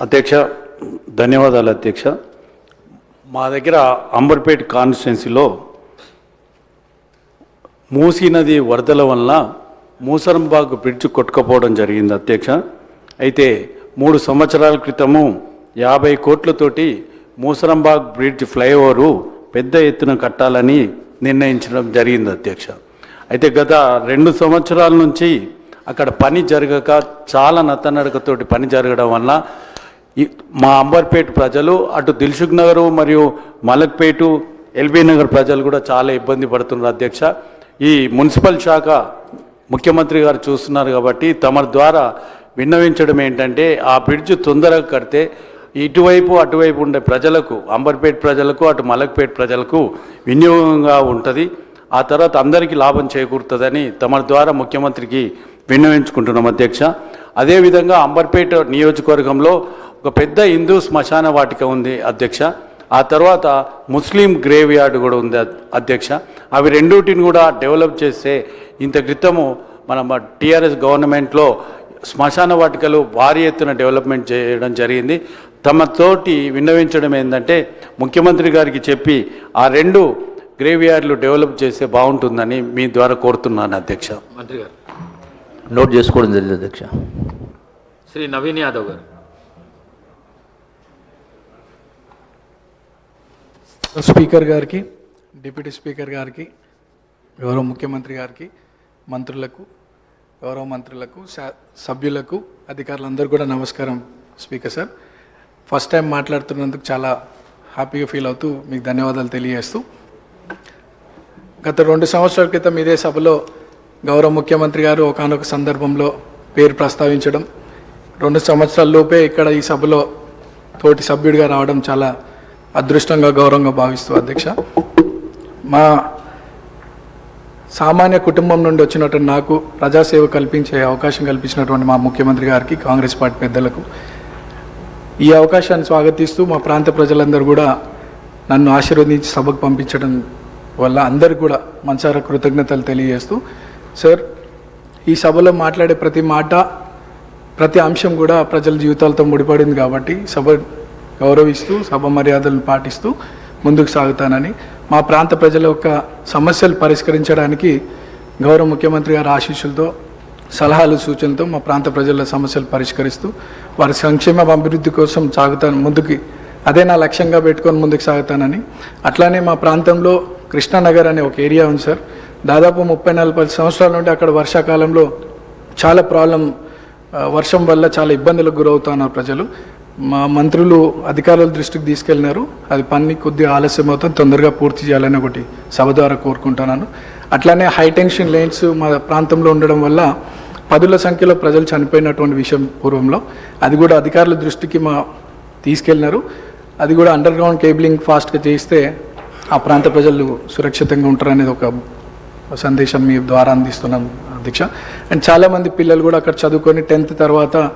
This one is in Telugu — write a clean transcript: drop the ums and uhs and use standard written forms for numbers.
అధ్యక్ష, ధన్యవాదాలు అధ్యక్ష. మా దగ్గర అంబర్పేట్ కాన్స్టిట్యున్సీలో మూసీ నది వరదల వల్ల మూసరంబాగ్ బ్రిడ్జ్ కొట్టుకుపోవడం జరిగింది అధ్యక్ష. అయితే 3 సంవత్సరాల క్రితము 50 కోట్లతోటి మూసరంబాగ్ బ్రిడ్జ్ ఫ్లైఓవరు పెద్ద ఎత్తున కట్టాలని నిర్ణయించడం జరిగింది అధ్యక్ష. అయితే గత 2 సంవత్సరాల నుంచి అక్కడ పని జరగక చాలా నత్తనడకతోటి పని జరగడం వల్ల మా అంబర్పేట్ ప్రజలు, అటు దిల్సుఖ్ నగరు మరియు మలక్పేటు, ఎల్బీ నగర్ ప్రజలు కూడా చాలా ఇబ్బంది పడుతున్నారు అధ్యక్ష. ఈ మున్సిపల్ శాఖ ముఖ్యమంత్రి గారు చూస్తున్నారు కాబట్టి తమ ద్వారా విన్నవించడం ఏంటంటే, ఆ బ్రిడ్జ్ తొందరగా కడితే ఇటువైపు అటువైపు ఉండే ప్రజలకు, అంబర్పేట్ ప్రజలకు, అటు మలక్పేట్ ప్రజలకు వినియోగంగా ఉంటుంది. ఆ తర్వాత అందరికీ లాభం చేకూరుతుందని తమ ద్వారా ముఖ్యమంత్రికి విన్నవించుకుంటున్నాం అధ్యక్ష. అదేవిధంగా అంబర్పేట నియోజకవర్గంలో ఒక పెద్ద హిందూ శ్మశాన వాటిక ఉంది అధ్యక్ష. ఆ తర్వాత ముస్లిం గ్రేవ్ యార్డ్ కూడా ఉంది అధ్యక్ష. అవి రెండింటిని కూడా డెవలప్ చేస్తే, ఇంత క్రితము మన టీఆర్ఎస్ గవర్నమెంట్లో శ్మశాన వాటికలు భారీ ఎత్తున డెవలప్మెంట్ చేయడం జరిగింది. తమతోటి విన్నవించడం ఏంటంటే, ముఖ్యమంత్రి గారికి చెప్పి ఆ 2 గ్రేవ్ యార్డ్లు డెవలప్ చేస్తే బాగుంటుందని మీ ద్వారా కోరుతున్నాను అధ్యక్ష. మంత్రి గారు నోట్ చేసుకోవడం జరిగింది అధ్యక్ష. శ్రీ నవీన్ యాదవ్ గారు. స్పీకర్ గారికి, డిప్యూటీ స్పీకర్ గారికి, గౌరవ ముఖ్యమంత్రి గారికి, మంత్రులకు, గౌరవ మంత్రులకు, సభ్యులకు, అధికారులందరూ కూడా నమస్కారం. స్పీకర్ సార్, ఫస్ట్ టైం మాట్లాడుతున్నందుకు చాలా హ్యాపీగా ఫీల్ అవుతూ మీకు ధన్యవాదాలు తెలియజేస్తూ, గత 2 సంవత్సరాల క్రితం ఇదే సభలో గౌరవ ముఖ్యమంత్రి గారు ఒకానొక సందర్భంలో పేరు ప్రస్తావించడం, 2 సంవత్సరాల లోపే ఇక్కడ ఈ సభలో తోటి సభ్యుడిగా రావడం చాలా అదృష్టంగా, గౌరవంగా భావిస్తూ అధ్యక్ష, మా సామాన్య కుటుంబం నుండి వచ్చినటువంటి నాకు ప్రజాసేవ కల్పించే అవకాశం కల్పించినటువంటి మా ముఖ్యమంత్రి గారికి, కాంగ్రెస్ పార్టీ పెద్దలకు ఈ అవకాశాన్ని స్వాగతిస్తూ, మా ప్రాంత ప్రజలందరూ కూడా నన్ను ఆశీర్వదించి సభకు పంపించడం వల్ల అందరికీ కూడా మనసారా కృతజ్ఞతలు తెలియజేస్తూ, సార్, ఈ సభలో మాట్లాడే ప్రతి మాట, ప్రతి అంశం కూడా ప్రజల జీవితాలతో ముడిపడింది కాబట్టి సభ గౌరవిస్తూ, సభ మర్యాదలను పాటిస్తూ ముందుకు సాగుతానని, మా ప్రాంత ప్రజల యొక్క సమస్యలు పరిష్కరించడానికి గౌరవ ముఖ్యమంత్రి గారి ఆశీస్సులతో, సలహాలు, సూచనలతో మా ప్రాంత ప్రజల సమస్యలు పరిష్కరిస్తూ వారి సంక్షేమ అభివృద్ధి కోసం సాగుతాను ముందుకి. అదే నా లక్ష్యంగా పెట్టుకొని ముందుకు సాగుతానని. అట్లానే మా ప్రాంతంలో కృష్ణానగర్ అనే ఒక ఏరియా ఉంది సార్. దాదాపు 30-40 సంవత్సరాల నుండి అక్కడ వర్షాకాలంలో చాలా వర్షం వల్ల చాలా ఇబ్బందులకు గురవుతున్నారు ప్రజలు. మా మంత్రులు, అధికారుల దృష్టికి తీసుకెళ్ళినారు. అది పని కొద్దిగా ఆలస్యం అవుతుంది, తొందరగా పూర్తి చేయాలని ఒకటి సభ ద్వారా కోరుకుంటున్నాను. అట్లానే హైటెన్షన్ లైన్స్ మా ప్రాంతంలో ఉండడం వల్ల 10ల సంఖ్యలో ప్రజలు చనిపోయినటువంటి విషయం పూర్వంలో, అది కూడా అధికారుల దృష్టికి తీసుకెళ్ళినారు. అది కూడా అండర్ గ్రౌండ్ కేబులింగ్ ఫాస్ట్గా చేస్తే ఆ ప్రాంత ప్రజలు సురక్షితంగా ఉంటారనేది ఒక సందేశం మీ ద్వారా అందిస్తున్నాం అధ్యక్ష. అండ్ చాలామంది పిల్లలు కూడా అక్కడ చదువుకొని 10th తర్వాత